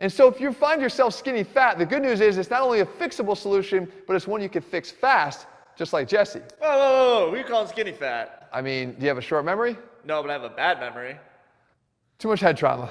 And so if you find yourself skinny fat, the good news is it's not only a fixable solution, but it's one you can fix fast, just like Jesse. Whoa. What do you call skinny fat? I mean, do you have a short memory? No, but I have a bad memory. Too much head trauma.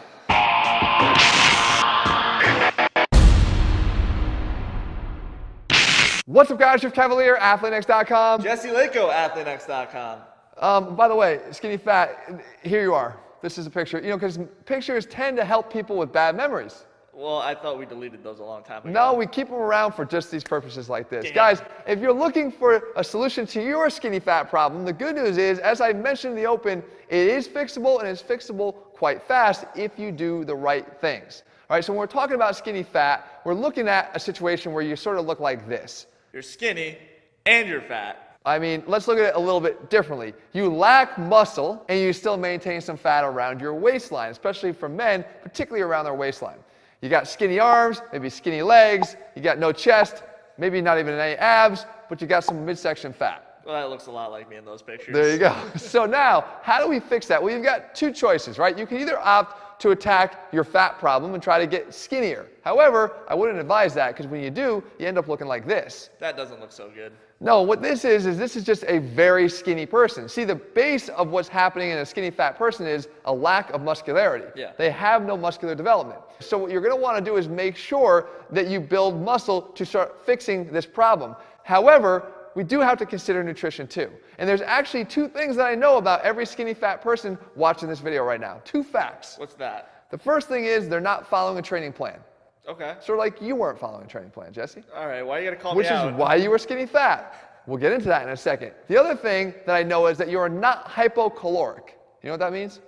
What's up, guys? Jeff Cavalier, ATHLEAN-X.com. Jesse Lako, ATHLEAN-X.com. By the way, skinny fat, here you are. This is a picture. You know, because pictures tend to help people with bad memories. Well, I thought we deleted those a long time ago. No, we keep them around for just these purposes like this. Damn. Guys, if you're looking for a solution to your skinny fat problem, the good news is, as I mentioned in the open, it is fixable, and it's fixable quite fast if you do the right things. All right, so when we're talking about skinny fat, we're looking at a situation where you sort of look like this. You're skinny and you're fat. I mean, let's look at it a little bit differently. You lack muscle, and you still maintain some fat around your waistline, especially for men, particularly around their waistline. You got skinny arms, maybe skinny legs, you got no chest, maybe not even any abs, but you got some midsection fat. Well, that looks a lot like me in those pictures. There you go. So now, how do we fix that? Well, you've got two choices, right? You can either opt to attack your fat problem and try to get skinnier. However, I wouldn't advise that, because when you do, you end up looking like this. That doesn't look so good. No, what this is this is just a very skinny person. See, the base of what's happening in a skinny fat person is a lack of muscularity. Yeah. They have no muscular development. So what you're going to want to do is make sure that you build muscle to start fixing this problem. However, we do have to consider nutrition too. And there's actually two things that I know about every skinny fat person watching this video right now. Two facts. What's that? The first thing is they're not following a training plan. Okay. Sort of like you weren't following a training plan, Jesse. All right, why you gotta call Which me out? is why you were skinny fat. We'll get into that in a second. The other thing that I know is that you are not hypocaloric. You know what that means?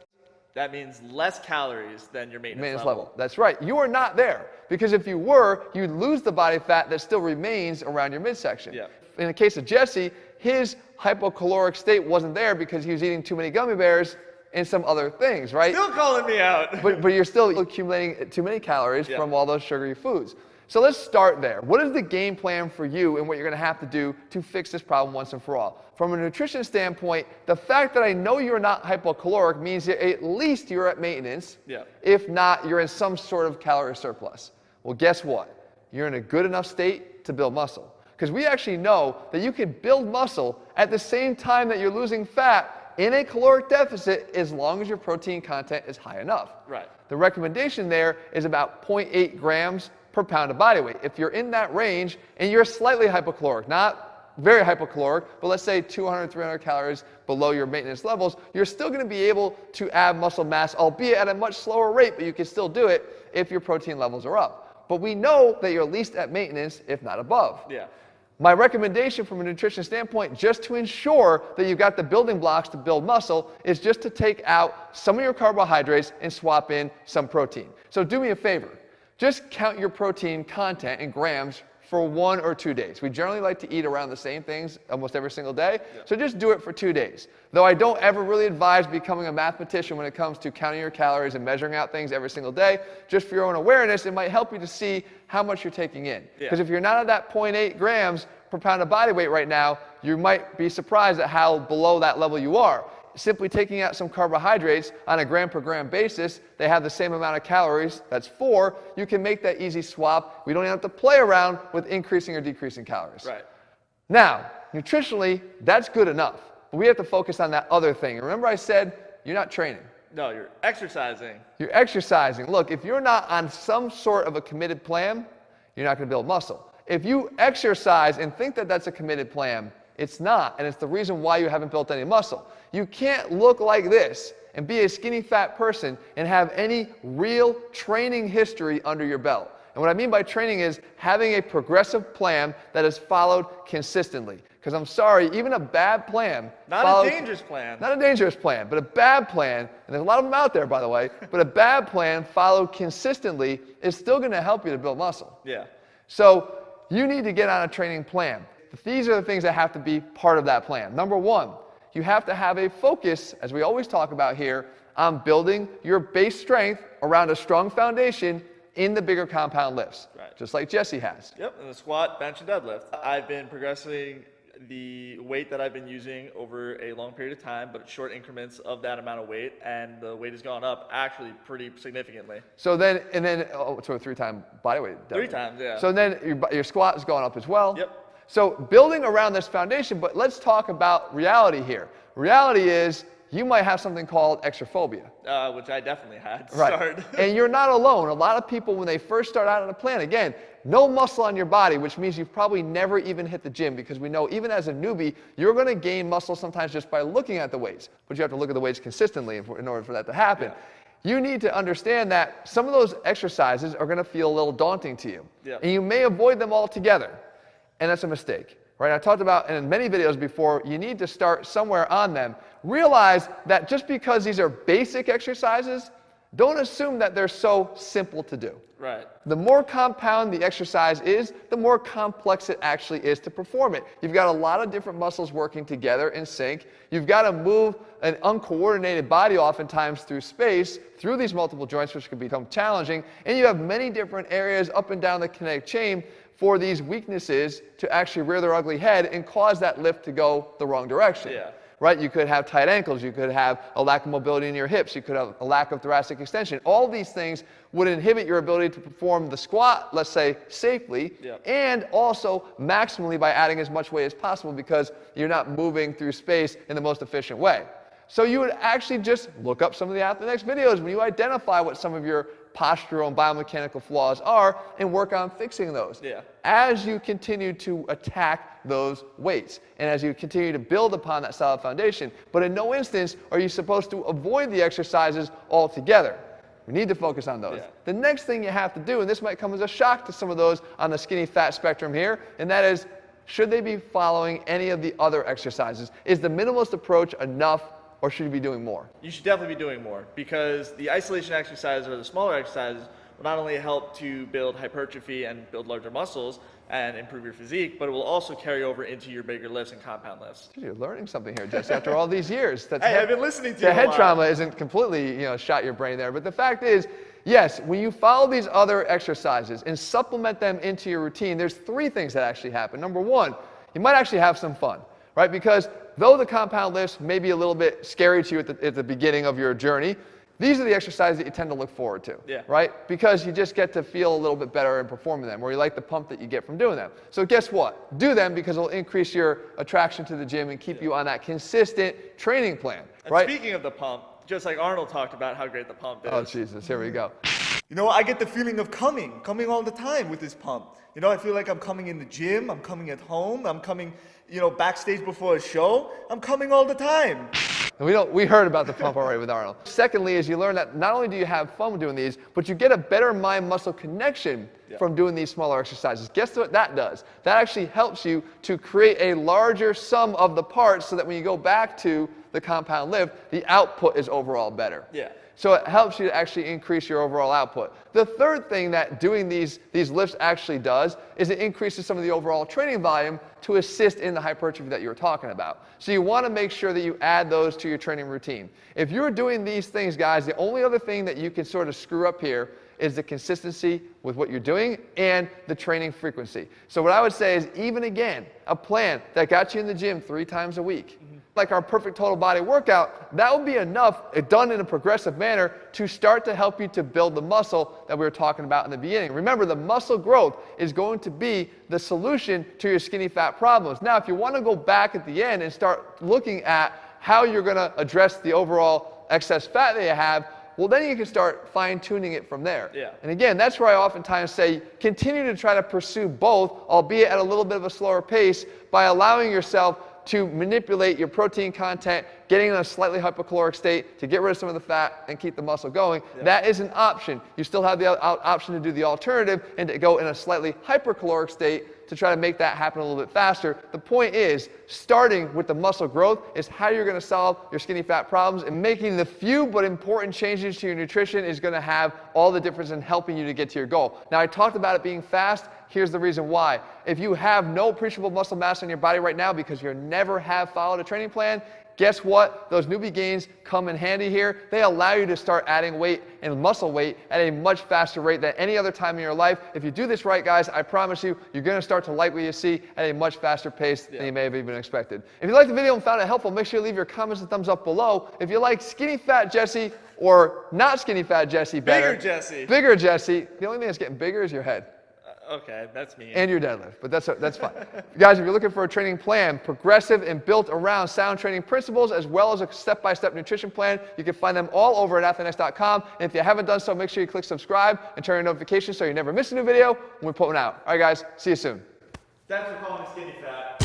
That means less calories than your maintenance level. That's right. You are not there. Because if you were, you'd lose the body fat that still remains around your midsection. Yeah. In the case of Jesse, his hypocaloric state wasn't there because he was eating too many gummy bears and some other things, right? Still calling me out. But you're still accumulating too many calories Yeah. from all those sugary foods. So let's start there. What is the game plan for you and what you're going to have to do to fix this problem once and for all? From a nutrition standpoint, the fact that I know you're not hypocaloric means that at least you're at maintenance. Yeah. If not, you're in some sort of calorie surplus. Well, guess what? You're in a good enough state to build muscle. Because we actually know that you can build muscle at the same time that you're losing fat in a caloric deficit as long as your protein content is high enough. Right. The recommendation there is about 0.8 grams per pound of body weight. If you're in that range and you're slightly hypocaloric, not very hypocaloric, but let's say 200, 300 calories below your maintenance levels, you're still going to be able to add muscle mass, albeit at a much slower rate, but you can still do it if your protein levels are up. But we know that you're at least at maintenance, if not above. Yeah. My recommendation from a nutrition standpoint, just to ensure that you've got the building blocks to build muscle, is just to take out some of your carbohydrates and swap in some protein. So do me a favor. Just count your protein content in grams for 1 or 2 days. We generally like to eat around the same things almost every single day, so just do it for 2 days. Though I don't ever really advise becoming a mathematician when it comes to counting your calories and measuring out things every single day. Just for your own awareness, it might help you to see how much you're taking in. Because if you're not at that 0.8 grams per pound of body weight right now, you might be surprised at how below that level you are. Simply taking out some carbohydrates on a gram per gram basis, they have the same amount of calories, that's 4, you can make that easy swap. We don't even have to play around with increasing or decreasing calories. Right. Now, nutritionally, that's good enough. But we have to focus on that other thing. Remember I said, you're not training. No, you're exercising. You're exercising. Look, if you're not on some sort of a committed plan, you're not going to build muscle. If you exercise and think that that's a committed plan, it's not, and it's the reason why you haven't built any muscle. You can't look like this and be a skinny fat person and have any real training history under your belt. And what I mean by training is having a progressive plan that is followed consistently. Because I'm sorry, even a bad plan... Not a dangerous plan. Not a dangerous plan, but a bad plan, and there's a lot of them out there, by the way, but a bad plan followed consistently is still going to help you to build muscle. Yeah. So you need to get on a training plan. These are the things that have to be part of that plan. Number 1, you have to have a focus, as we always talk about here, on building your base strength around a strong foundation in the bigger compound lifts, Right. just like Jesse has. Yep, and the squat, bench, and deadlift. I've been progressing the weight that I've been using over a long period of time, but short increments of that amount of weight, and the weight has gone up actually pretty significantly. So then, so 3-time body weight. 3 times, yeah. So then your squat has gone up as well. Yep. So building around this foundation, but let's talk about reality here. Reality is you might have something called extraphobia. Which I definitely had to Right. start. And you're not alone. A lot of people, when they first start out on a plan, again, no muscle on your body, which means you've probably never even hit the gym, because we know even as a newbie, you're going to gain muscle sometimes just by looking at the weights. But you have to look at the weights consistently in order for that to happen. Yeah. You need to understand that some of those exercises are going to feel a little daunting to you. Yeah. And you may avoid them altogether. And that's a mistake. Right? I talked about in many videos before, you need to start somewhere on them. Realize that just because these are basic exercises, don't assume that they're so simple to do. Right. The more compound the exercise is, the more complex it actually is to perform it. You've got a lot of different muscles working together in sync. You've got to move an uncoordinated body oftentimes through space, through these multiple joints, which can become challenging. And you have many different areas up and down the kinetic chain for these weaknesses to actually rear their ugly head and cause that lift to go the wrong direction. Yeah. Right? You could have tight ankles, you could have a lack of mobility in your hips, you could have a lack of thoracic extension. All these things would inhibit your ability to perform the squat, let's say, safely, and also maximally by adding as much weight as possible, because you're not moving through space in the most efficient way. So you would actually just look up some of the ATHLEAN-X videos when you identify what some of your postural and biomechanical flaws are and work on fixing those. Yeah. As you continue to attack those weights and as you continue to build upon that solid foundation. But in no instance are you supposed to avoid the exercises altogether. We need to focus on those. Yeah. The next thing you have to do, and this might come as a shock to some of those on the skinny fat spectrum here, and that is, should they be following any of the other exercises? Is the minimalist approach enough, or should you be doing more? You should definitely be doing more, because the isolation exercises or the smaller exercises will not only help to build hypertrophy and build larger muscles and improve your physique, but it will also carry over into your bigger lifts and compound lifts. Dude, you're learning something here, Jesse, after all these years. That's Hey, I've been listening to you the a head lot. trauma isn't completely, shot your brain there. But the fact is, yes, when you follow these other exercises and supplement them into your routine, there's 3 things that actually happen. Number 1, you might actually have some fun, right? Because though the compound lifts may be a little bit scary to you at the beginning of your journey, these are the exercises that you tend to look forward to, right? Because you just get to feel a little bit better in performing them, or you like the pump that you get from doing them. So guess what? Do them, because it'll increase your attraction to the gym and keep you on that consistent training plan, right? And speaking of the pump, just like Arnold talked about how great the pump is. Oh, Jesus, here we go. You know, I get the feeling of coming all the time with this pump. You know, I feel like I'm coming in the gym, I'm coming at home, I'm coming, backstage before a show. I'm coming all the time. And we heard about the pump already with Arnold. Secondly, is you learn that not only do you have fun doing these, but you get a better mind-muscle connection from doing these smaller exercises. Guess what that does? That actually helps you to create a larger sum of the parts, so that when you go back to the compound lift, the output is overall better. Yeah. So it helps you to actually increase your overall output. The third thing that doing these lifts actually does is it increases some of the overall training volume to assist in the hypertrophy that you were talking about. So you want to make sure that you add those to your training routine. If you're doing these things, guys, the only other thing that you can sort of screw up here is the consistency with what you're doing and the training frequency. So what I would say is, even again, a plan that got you in the gym 3 times a week, like our perfect total body workout, that would be enough, done in a progressive manner, to start to help you to build the muscle that we were talking about in the beginning. Remember, the muscle growth is going to be the solution to your skinny fat problems. Now, if you want to go back at the end and start looking at how you're going to address the overall excess fat that you have, well, then you can start fine-tuning it from there. Yeah. And again, that's where I oftentimes say, continue to try to pursue both, albeit at a little bit of a slower pace, by allowing yourself to manipulate your protein content, getting in a slightly hypocaloric state to get rid of some of the fat and keep the muscle going. That is an option. You still have the option to do the alternative and to go in a slightly hypercaloric state to try to make that happen a little bit faster. The point is, starting with the muscle growth is how you're going to solve your skinny fat problems, and making the few but important changes to your nutrition is going to have all the difference in helping you to get to your goal. Now, I talked about it being fast. Here's the reason why. If you have no appreciable muscle mass in your body right now because you never have followed a training plan, guess what? Those newbie gains come in handy here. They allow you to start adding weight and muscle weight at a much faster rate than any other time in your life. If you do this right, guys, I promise you, you're going to start to like what you see at a much faster pace than you may have even expected. If you liked the video and found it helpful, make sure you leave your comments and thumbs up below. If you like skinny fat Jesse or not skinny fat Jesse better. Bigger Jesse. Bigger Jesse. The only thing that's getting bigger is your head. Okay, that's me. And your deadlift, but that's fine. Guys, if you're looking for a training plan, progressive and built around sound training principles, as well as a step-by-step nutrition plan, you can find them all over at ATHLEAN-X.com. And if you haven't done so, make sure you click subscribe and turn on notifications so you never miss a new video when we put one out. All right, guys, see you soon. Thanks for calling me skinny fat.